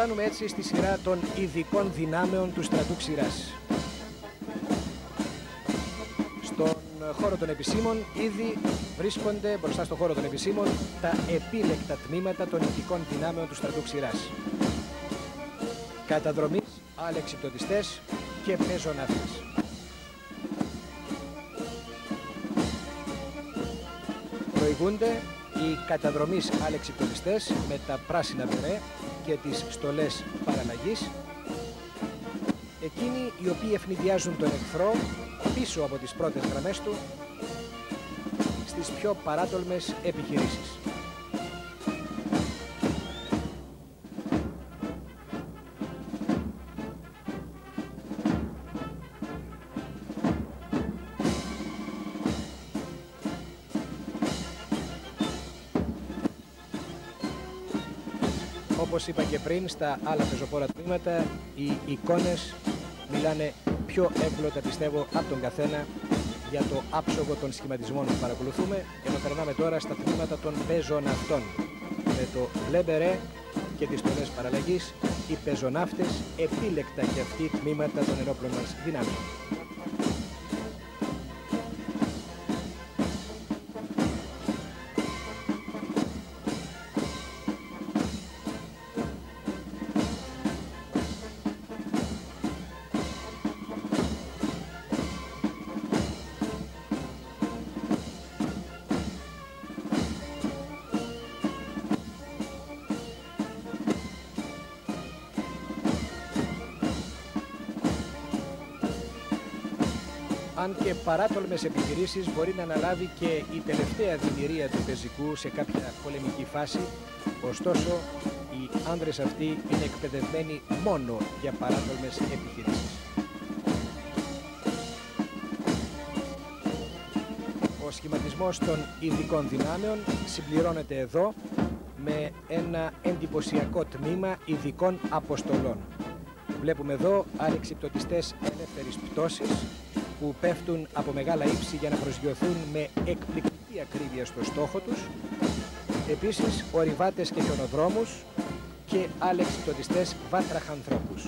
φτάνουμε έτσι στη σειρά των ειδικών δυνάμεων του στρατού Ξηράς. Στον χώρο των επισήμων ήδη βρίσκονται μπροστά στον χώρο των επισήμων τα επίλεκτα τμήματα των ειδικών δυνάμεων του στρατού Ξηράς. Καταδρομείς, αλεξιπτωτιστές και πεζοναύτες. Προηγούνται οι καταδρομείς αλεξιπτωτιστές με τα πράσινα μπερέ και τις στολές παραλλαγής, εκείνοι οι οποίοι ευνηδιάζουν τον εχθρό πίσω από τις πρώτες γραμμές του στις πιο παράτολμες επιχειρήσεις. Όπως είπα και πριν, στα άλλα πεζοπόρα τμήματα οι εικόνες μιλάνε πιο εύγλωτα, πιστεύω, από τον καθένα για το άψογο των σχηματισμών που παρακολουθούμε, ενώ περνάμε τώρα στα τμήματα των πεζοναυτών. Με το μπλε μπερέ και τις στολές παραλλαγής, οι πεζοναύτες, επίλεκτα και αυτοί τμήματα των ενόπλων μας δυνάμεων. Αν και παράτολμες επιχειρήσεις μπορεί να αναλάβει και η τελευταία δημιουργία του πεζικού σε κάποια πολεμική φάση, ωστόσο οι άνδρες αυτοί είναι εκπαιδευμένοι μόνο για παράτολμες επιχειρήσεις. Ο σχηματισμός των ειδικών δυνάμεων συμπληρώνεται εδώ με ένα εντυπωσιακό τμήμα ειδικών αποστολών. Βλέπουμε εδώ αλεξιπτωτιστές ελεύθερης πτώσης που πέφτουν από μεγάλα ύψη για να προσγειωθούν με εκπληκτική ακρίβεια στο στόχο τους. Επίσης ορειβάτες και χιονοδρόμους και αλεξιπτωτιστές βάτραχανθρώπους.